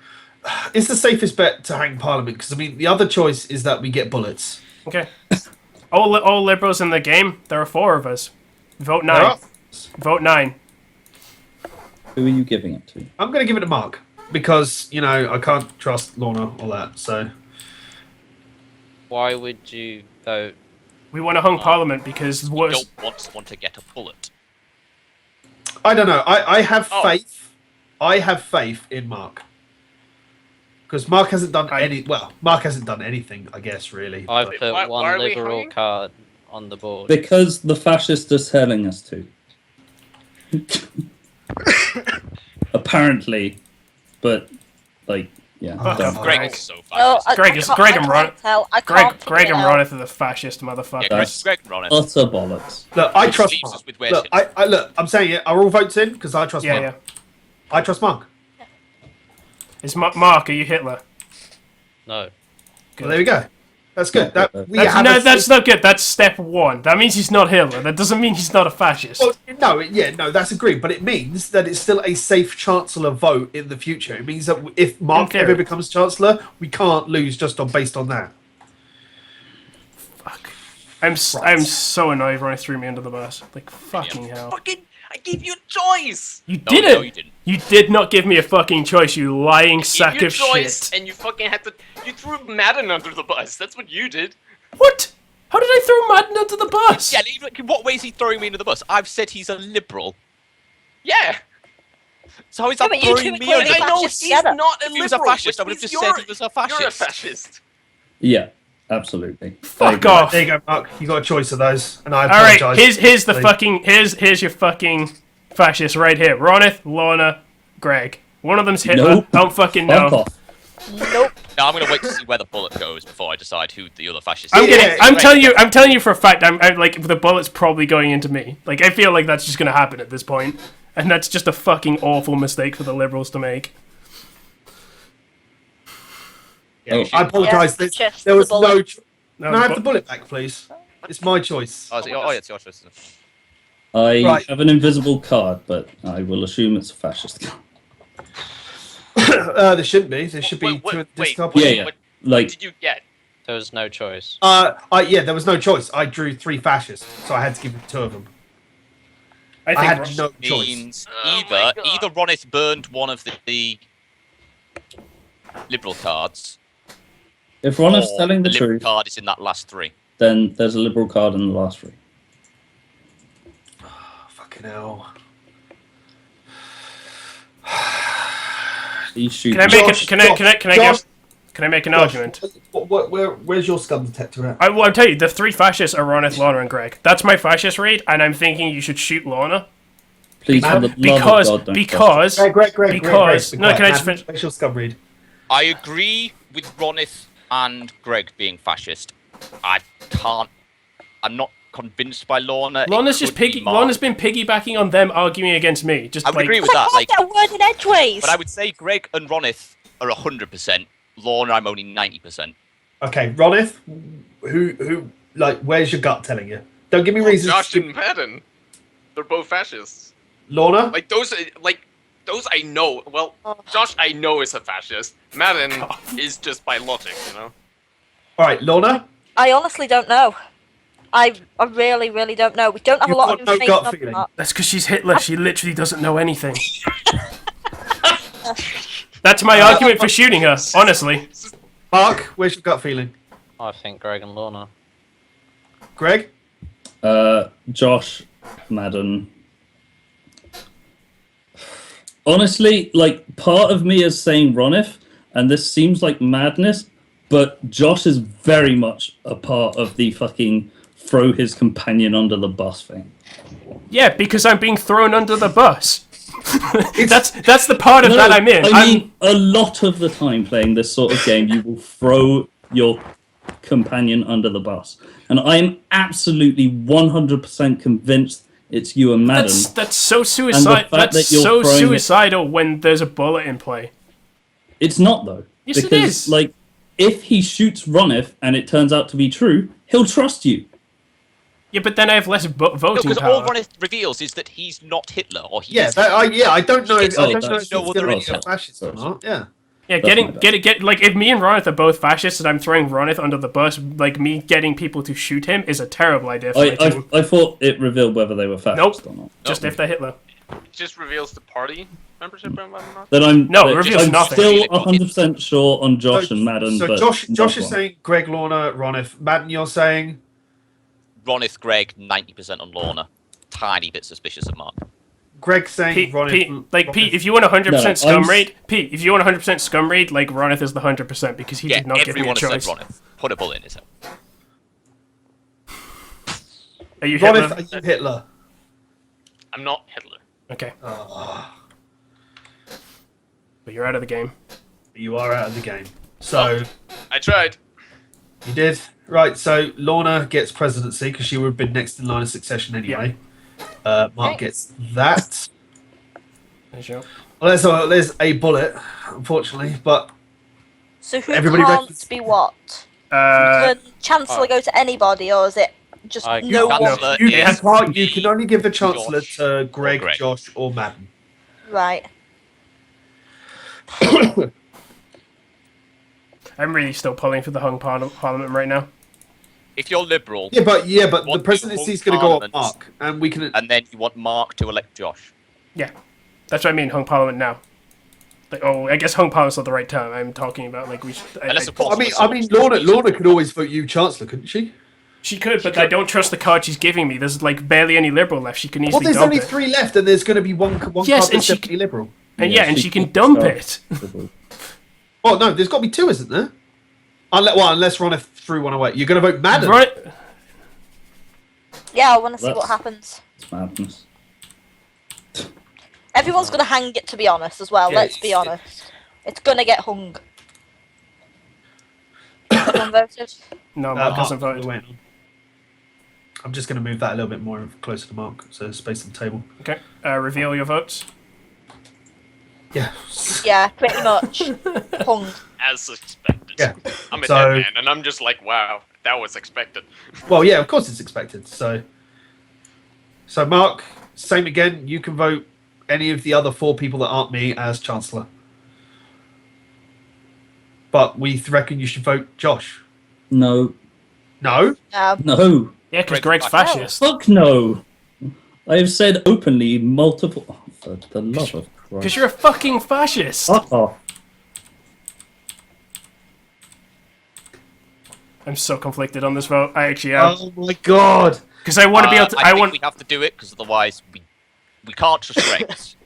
it's the safest bet to hang Parliament because I mean, the other choice is that we get bullets. Okay. all liberals in the game, there are 4 of us. Vote 9. There are. Vote 9. Who are you giving it to? I'm going to give it to Mark because you know I can't trust Lorna or that. So Why would you vote? We want a hung parliament because You worse. don't want someone to get a bullet. I don't know. I have Oh. faith. I have faith in Mark because Mark hasn't done Mark hasn't done anything. I guess really. I've but- put why one are we liberal hanging? card on the board. Because the fascists are telling us to. Apparently, but like, yeah. Oh, don't. fuck. Greg is so Oh, fascist. Greg and Ron- I Greg can't Greg figure and it out. Ronith are the fascist motherfuckers. Yeah, That's- Greg and Ron. Utter bollocks. Look, I trust leaves Mark. us with where Look, to- look. I'm saying it. Are all votes in? Because I trust Yeah, Mark. yeah. I trust Mark. Is Mark? Are you Hitler? No. Well, there we go. That's good. That we That's, have no, a that's safe- not good. That's step 1. That means he's not Hitler. That doesn't mean he's not a fascist. Well, no, that's agreed. But it means that it's still a safe Chancellor vote in the future. It means that if Mark theory. ever becomes Chancellor, we can't lose just based on that. Fuck. I'm so annoyed Ronith threw me under the bus. Like, fucking hell. Fucking, I gave you a choice. You No, didn't! no, you didn't. You did not give me a fucking choice, you lying sack Give you a of choice, shit. and you fucking had to. You threw Madden under the bus. That's what you did. What? How did I throw Madden under the bus? Yeah, in what way is he throwing me under the bus? I've said he's a liberal. Yeah. So how is Yeah, that but you throwing two me are under clearly the I know fascists he's together. not a If he was a liberal, fascist, I would have which just means said he was a fascist. You're a fascist. Yeah, absolutely. Fuck I off. There you go, Mark. You got a choice of those, and I Alright, apologise. here's the Please. fucking here's your fucking fascist right here. Ronith, Lorna, Greg. One of them's Hitler. Nope. I don't fucking Fuck know. off. Nope. No, I'm gonna wait to see where the bullet goes before I decide who the other fascist I'm is. Yeah, getting, I'm telling you for a fact. I'm like the bullet's probably going into me. Like I feel like that's just gonna happen at this point, and that's just a fucking awful mistake for the Liberals to make. Oh, I apologise. Yeah, just there was the bullet. no. No, Can I have bu- the bullet back, please? It's my choice. Oh, yeah, it's your choice. I Right. have an invisible card, but I will assume it's a fascist card. There shouldn't be. There should be Wait, two wait, at this wait. card. Yeah, yeah. What Like, did you get? There was no choice. Yeah, there was no choice. I drew 3 fascists, so I had to give him 2 of them. I I think had no choice. Means Oh my either God. Ronith burned one of the Liberal cards, If Ronif's or telling the Liberal truth, card is in that last 3. then there's a Liberal card in the last 3. Fucking hell. He's shooting. Can I make Josh, can I Josh, can I make an Josh, argument? Where's your scum detector at? I'll tell you, the 3 fascists are Ronith, Lorna, and Greg. That's my fascist read, and I'm thinking you should shoot Lorna. Please, for the love of God, don't Because Greg, no, can I just finish? Where's your scum read? I agree with Ronith and Greg being fascist. I'm not convinced by Lorna. Lorna's just Lorna's been piggybacking on them arguing against me. Just I would like agree with that. I can't get a word in edgeways. But I would say Greg and Ronith are 100%. Lorna, I'm only 90%. Okay, Ronith, who, like, where's your gut telling you? Don't give me reasons. Josh and Madden. They're both fascists. Lorna? Like those I know. Well, Josh I know is a fascist. Madden is just by logic, you know. Alright, Lorna? I honestly don't know. I really, really don't know. We don't have a You've lot of got no information gut on feeling. that. that's because she's Hitler. She literally doesn't know anything. That's my argument for shooting her. Honestly, Mark, where's your gut feeling? I think Greg and Lorna. Greg? Josh, Madden. Honestly, like, part of me is saying Ronif, and this seems like madness, but Josh is very much a part of the fucking throw his companion under the bus thing. yeah, because I'm being thrown under the bus. that's the part of that I'm in. I mean, a lot of the time playing this sort of game, you will throw your companion under the bus. And I'm absolutely 100% convinced it's you and Madden. That's so suicidal. That's so suicidal when there's a bullet in play. It's not, though. Yes, because, it is. Like, if he shoots Ronif and it turns out to be true, he'll trust you. Yeah, but then I have less voting Because power. all Ronith reveals is that he's not Hitler, or he Yeah, is. I don't know. I don't know if that's it's going to be no a fascist or not. Yeah. Yeah, That's my get like if me and Ronith are both fascists and I'm throwing Ronith under the bus, like me getting people to shoot him is a terrible idea for my team. I thought it revealed whether they were fascist or not. Just if they're Hitler. It just reveals the party membership and whatnot. Then I'm No, it reveals nothing. still 100% sure on Josh and Madden. So but Josh not is Ron. saying Greg, Lorna, Ronif. Madden, you're saying? Ronith, Greg, 90% on Lorna. Tiny bit suspicious of Mark. Greg saying Pete, Ronif. Pete, if you want 100% No, scum I'm- raid, Pete, if you want 100% scum raid, like Ronith is the 100% because he Yeah, did not give me a everyone has choice. said Ronith. Put a bullet in his head. Are you Ronif, Hitler? are you Hitler? I'm not Hitler. Okay. But you're out of the game. You are out of the game. So I tried. you did right. So Lorna gets presidency because she would have been next in line of succession anyway. Mark gets that. There's your- Well, there's a bullet, unfortunately, but So who Everybody can't reckons- be what? Uh, Can Chancellor go to anybody, or is it just I- no one? Chancellor you is can't. You me, can only give the chancellor Josh, to Greg, Greg. Josh, or Madden. Right. I'm really still pulling for the hung parliament right now. If you're liberal, Yeah, but the What presidency is the going to go up Parliament- Mark, and we can. and then you want Mark to elect Josh. Yeah, that's what I mean. Hung parliament now. Like, oh, I guess hung parliament's not the right term. I'm talking about like we should. Unless, of course, I mean, Lorna could always vote you chancellor, couldn't she? She could, but I don't trust the card she's giving me. There's like barely any liberal left. She can Well, easily there's dump only it. 3 left, and there's going to be one Yes, card and that's she definitely liberal. And Yeah, and she she can could dump start. it. Oh no, there's got to be 2, isn't there? Unless Ronif threw one away. You're going to vote Madden. Right? Yeah, I want to see what That's- happens. It's madness. Everyone's gonna hang it, to be honest, as well. Yeah, Let's be honest. It's gonna get hung. Everyone voted. No, Mark hasn't Mark, voted. wait on. I'm just going to move that a little bit more closer to Mark, so there's space on the table. Okay, reveal your votes. Yeah. Yeah, pretty much. Hung. As expected. Yeah. I'm a So- dead man, and I'm just like, wow, that was expected. Well, yeah, of course it's expected. So Mark, same again. You can vote any of the other 4 people that aren't me as chancellor. But we reckon you should vote Josh. No. No? No. Yeah, because Greg's Greg's fascist. Fuck no. I have said openly multiple. Oh, for the love of Christ. Because you're a fucking fascist. Fuck off. I'm so conflicted on this vote. I actually am. Oh my god! Because I want to be able to. I think we have to do it because otherwise we can't trust Rex,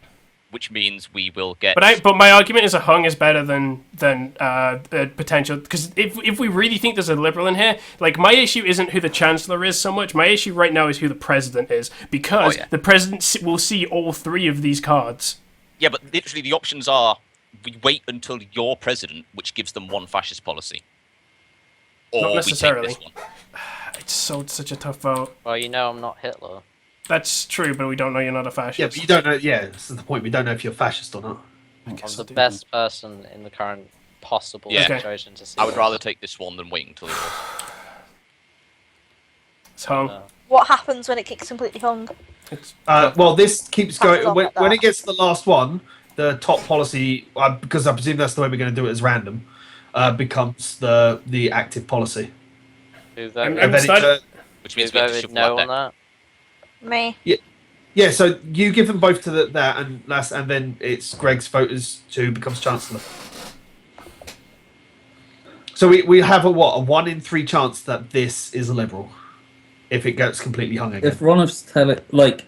which means we will get. But my argument is a hung is better than potential. Because if we really think there's a liberal in here, like my issue isn't who the Chancellor is so much. My issue right now is who the president is, because the president will see all three of these cards. Yeah, but literally the options are: we wait until you're president, which gives them one fascist policy, or Not necessarily. we take this one. It's such a tough vote. Well, you know I'm not Hitler. That's true, but we don't know you're not a fascist. Yeah, but you don't know. Yeah, this is the point. We don't know if you're fascist or not. I'm the best person in the current possible situation to see. I would rather take this one than wait until it was. It's hung. What happens when it kicks completely hung? Well, this keeps going. on When like it gets to the last one, the top policy, because I presume that's the way we're going to do it as random, becomes the active policy. Who I'm voted, And then it, Which who means we have to voted shuffle no that on deck. that? Me. yeah, so you give them both to that, and then it's Greg's voters who becomes Chancellor. So we have a 1 in 3 chance that this is a liberal, if it gets completely hung again. If Ronif's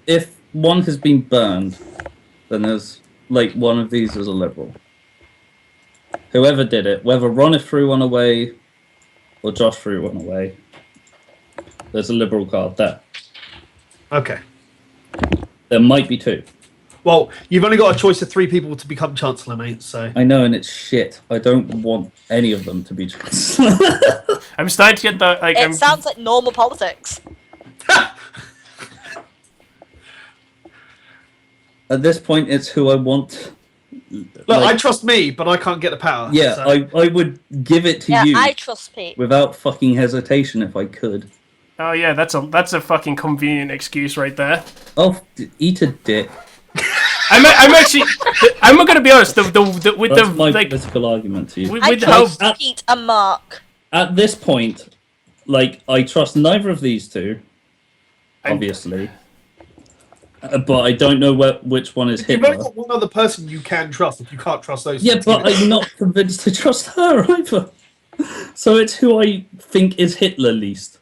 if one has been burned, then there's one of these is a liberal. Whoever did it, whether Ronif threw one away or Josh threw one away, there's a liberal card there. Okay. There might be 2. Well, you've only got a choice of 3 people to become Chancellor, mate. So I know, and it's shit. I don't want any of them to be Chancellor. I'm starting to get the It sounds like normal politics. At this point, it's who I want. look, I trust me, but I can't get the power. Yeah, so. I would give it to Yeah, you I trust Pete. without fucking hesitation if I could. Oh yeah, that's a fucking convenient excuse right there. Oh, eat a dick. I'm actually. I'm not gonna be honest. With That's the my like political argument to you. with, I with how trust Pete and Mark. At this point, I trust neither of these two, obviously. But I don't know which one is You've only Hitler. got one other person you can trust. If you can't trust those, Yeah, two but together. I'm not convinced to trust her either. So it's who I think is Hitler least.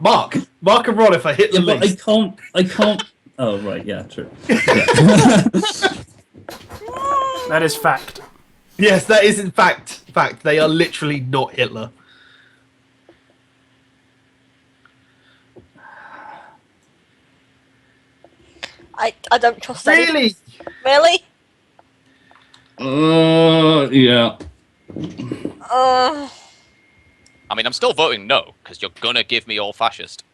Mark and Ronif are Hitler Yeah, but least. I can't. Oh right, yeah, true. Yeah. that is fact. Yes, that is in fact. They are literally not Hitler. I don't trust anyone. Really? Really? Yeah. I mean, I'm still voting no because you're gonna give me all fascist.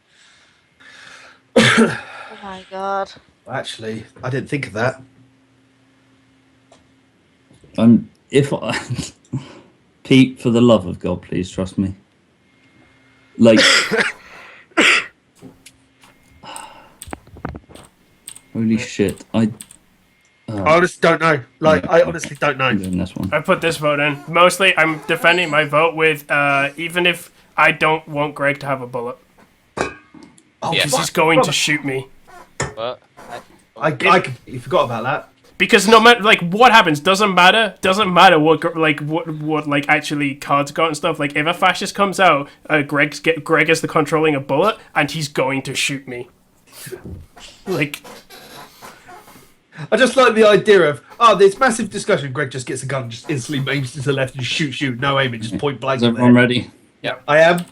Oh my god. Actually, I didn't think of that. Pete, for the love of God, please trust me. Like, holy shit! I honestly don't know. I honestly don't know. I'm doing this one. I put this vote in. Mostly, I'm defending my vote with even if I don't want Greg to have a bullet, Oh, Yes. because he's going to shoot me. But I completely forgot about that. Because no matter what happens, doesn't matter what actually cards got and stuff. Like if a fascist comes out, Greg is the controlling a bullet and he's going to shoot me. Like I just like the idea of this massive discussion. Greg just gets a gun, just instantly aims to the left and shoots you, no aiming, just point blank. Is everyone ready? I am.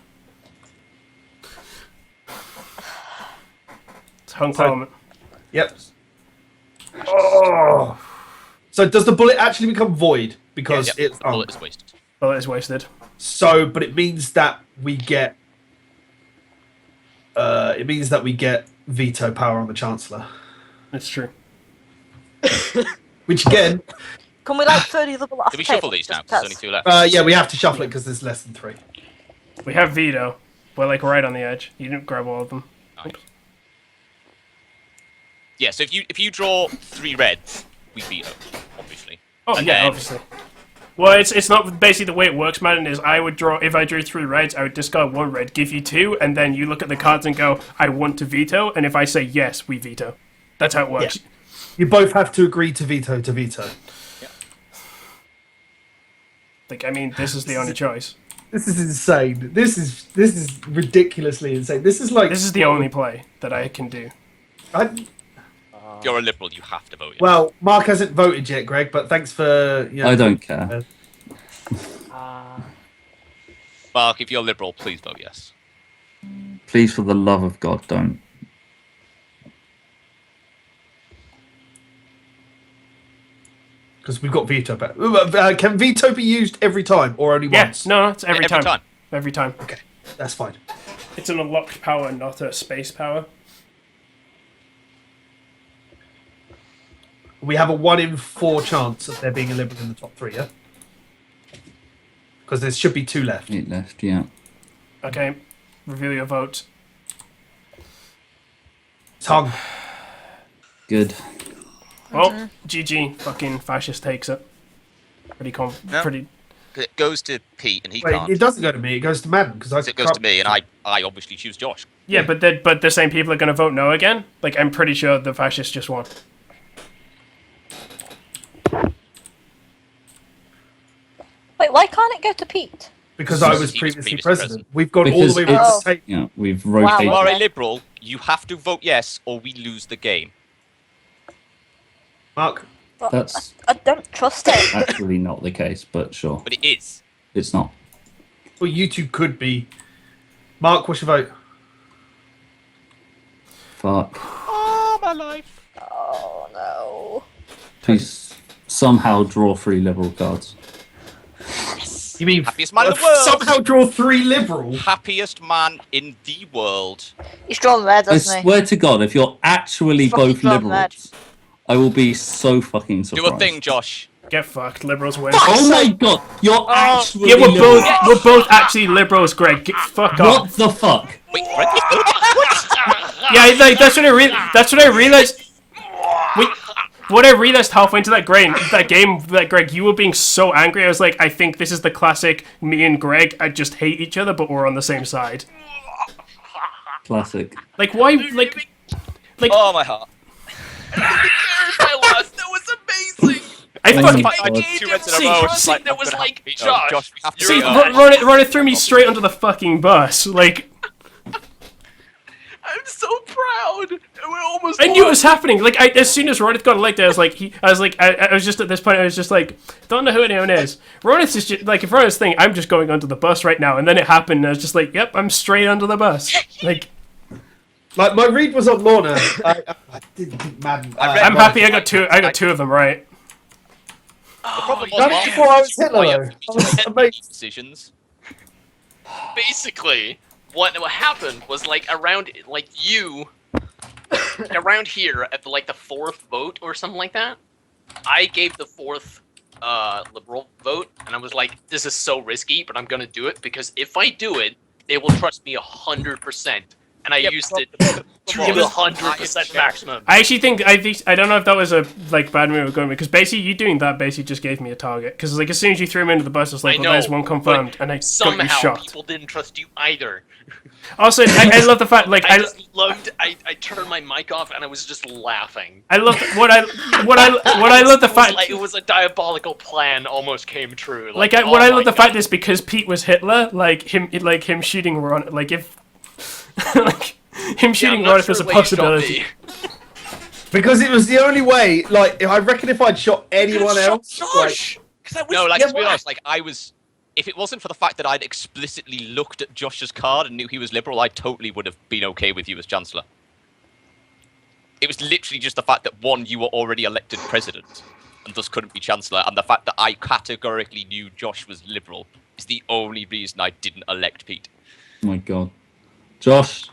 it's hung parliament. Yep. Oh. So does the bullet actually become void because Yep, it's the bullet is wasted. Bullet is wasted. so? But it means that we get. It means that we get veto power on the Chancellor, It's true. which again, Can we throw the other bullet off Did we the table? shuffle these now? Just 'Cause there's only 2 left. yeah, we have to shuffle it because there's less than 3. We have veto. We're right on the edge. You didn't grab all of them. Nice. Yeah, so if you draw 3 reds, we veto, obviously. Oh And yeah, then- obviously. Well, it's not basically the way it works, man. Is if I drew 3 reds, I would discard 1 red, give you 2, and then you look at the cards and go, I want to veto, and if I say yes, we veto. That's how it works. Yeah. You both have to agree to veto to veto. I mean, this is the only choice. This is insane. This is ridiculously insane. This is like. This is the only play that I can do. You're a liberal. You have to vote. Yes. Well, Mark hasn't voted yet, Greg. But thanks for. I don't care. Mark, if you're liberal, please vote yes. Please, for the love of God, don't. Because we've got veto back. Can veto be used every time or only once? No, it's every time. time. Every time. Okay, that's fine. It's an unlocked power, not a space power. We have a 1 in 4 chance of there being a Liberal in the top 3, yeah? Because there should be 2 left. 8 left, yeah. Okay, reveal your vote. Tongue. Good. Well, GG, fucking fascist takes it. Pretty. It goes to Pete, and he Wait, can't. it doesn't go to me. It goes to Madden because It goes to me, and I obviously choose Josh. Yeah, but the same people are going to vote no again. Like, I'm pretty sure the fascists just won. Wait, why can't it go to Pete? Because I was previously president. We've gone all the way around the table. Yeah, we've Wow. rotated. You are a Okay. liberal. You have to vote yes, or we lose the game. Mark. But That's I don't trust it. actually not the case, but sure. But it is. It's not. Well, you two could be. Mark, what's your vote? Fuck. Oh, my life. Oh no. Please somehow draw 3 Liberal cards. You mean Happiest man in the world. somehow draw 3 Liberal? Happiest man in the world. He's drawn red, I hasn't he? swear to God, if you're actually He's fucking both drawn Liberals, I will be so fucking Do surprised. a thing, Josh. Get fucked, liberals win. Oh my God, you're actually Yeah, we're Liberals. both actually liberals, Greg. Fuck off. What the fuck? Wait, Greg, what? Yeah, like that's what I realized. What I realized halfway into that game, Greg, you were being so angry. I was like, I think this is the classic me and Greg. I just hate each other, but we're on the same side. Classic. Like, why? Like, Oh, my heart. I lost. That was amazing. I Thank fucking. you. I God. gave 2 him reds in a some row. It's trusting like, that I'm was gonna like, have to beat- Josh, we have to See, beat- Ron it threw me straight under the fucking bus. Like, I'm so proud. We almost I knew it won. was happening. Like, as soon as Ronith got elected, I was just at this point. I was just like, don't know who anyone is. Ronith is just like, if Ronith's thing, I'm just going under the bus right now. And then it happened. And I was just like, yep, I'm straight under the bus. Like, My read was on Lorna. I didn't think Madden. I'm happy. I got two of them right. The problem was, Not Mark, before I was Hitler, why you though. have to I was make amazed. decisions. Basically, what happened was like around around here at the 4th vote or something like that. I gave the 4th liberal vote, and I was like, this is so risky, but I'm gonna do it because if I do it, they will trust me 100%. And I used it to the 100% maximum. I actually think I don't know if that was a bad move of going because basically you doing that basically just gave me a target because as soon as you threw me into the bus, it's like, well, there's one confirmed, and I got you somehow shot. people didn't trust you either. Also, I love the fact I turned my mic off and I was just laughing. I love what I love the fact It was a diabolical plan almost came true. what I love the fact is because Pete was Hitler, him shooting Ron, him shooting Ron was a possibility. Because it was the only way. Like, I reckon if I'd shot anyone else, Josh! No, to be honest, if it wasn't for the fact that I'd explicitly looked at Josh's card and knew he was liberal, I totally would have been okay with you as Chancellor. It was literally just the fact that, one, you were already elected president, and thus couldn't be Chancellor, and the fact that I categorically knew Josh was liberal is the only reason I didn't elect Pete. Oh my God. Josh,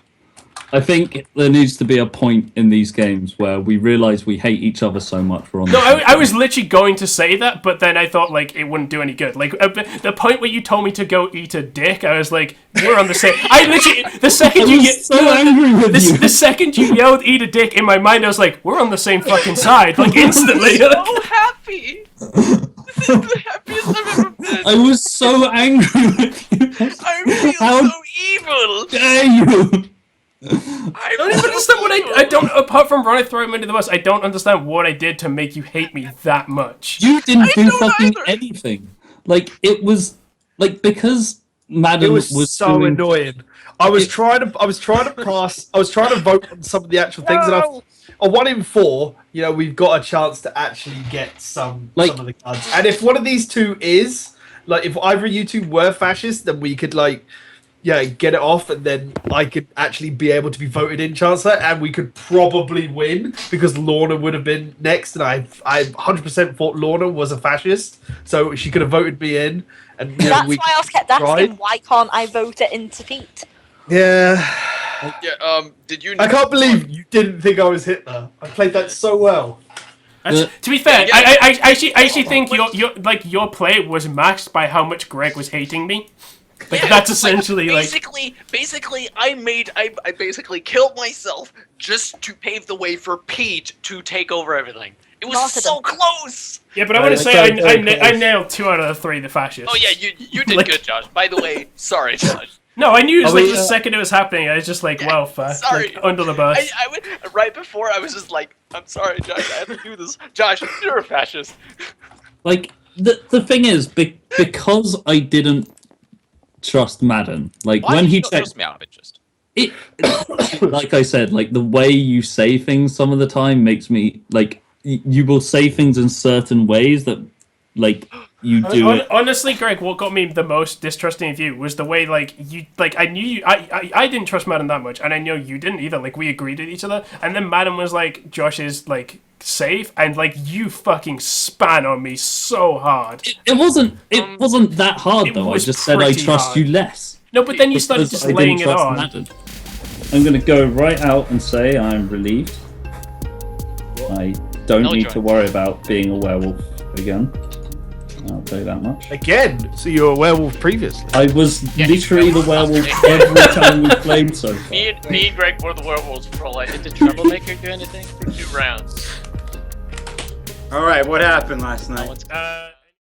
I think there needs to be a point in these games where we realise we hate each other so much. We're on No, I was literally going to say that, but then I thought it wouldn't do any good. The point where you told me to go eat a dick, I was like, we're on the same. I literally the second the second you yelled "eat a dick" in my mind, I was like, we're on the same fucking side, instantly. I'm so happy! This is the happiest I've ever been! I was so angry with you. I feel How so evil! dare you? I don't even understand what I don't. Apart from Ron throwing me into the bus, I don't understand what I did to make you hate me that much. You didn't do don't fucking either. anything. It was because Madden It was so doing- annoying. I was trying to pass. I was trying to vote on some of the actual things, and No! a 1 in 4. You know, we've got a chance to actually get some of the cards. And if one of these two is like, if either of you two were fascist, then we could get it off, and then I could actually be able to be voted in Chancellor, and we could probably win because Lorna would have been next, and I 100% thought Lorna was a fascist, so she could have voted me in. And That's why I was kept asking, why can't I vote it into Pete? Yeah. Yeah. Did you? I can't believe you didn't think I was Hitler. I played that so well. To be fair, I actually think your play was masked by how much Greg was hating me. That's essentially basically I basically killed myself just to pave the way for Pete to take over everything. It was so close. Yeah, but I want to say I nailed 2 out of the 3 the fascists. Oh yeah, you did good, Josh. By the way, sorry, Josh. No, I knew it was the second it was happening. I was just like, well, fuck, sorry, under the bus. I went right before. I was just like, I'm sorry, Josh. I have to do this. Josh, you're a fascist. Like the thing is, because I didn't trust Madden. Like Why when did he you not checked, trust me out of interest? like I said, like the way you say things some of the time makes me like you will say things in certain ways that like you do it. Honestly, Greg, what got me the most distrusting of you was the way I knew you. I didn't trust Madden that much, and I know you didn't either. Like we agreed with each other, and then Madden was like Josh is like safe, and like you fucking span on me so hard. It wasn't that hard though. I just said I trust you less. No, but then you started just laying it on. Madden. I'm gonna go right out and say I'm relieved. I don't need to worry about being a werewolf again. I'll tell you that much. Again? So you were a werewolf previously? I was literally the werewolf every time we played so far. Me and Greg were the werewolves for like Did the troublemaker do anything? for 2 rounds. Alright, what happened last night? No one's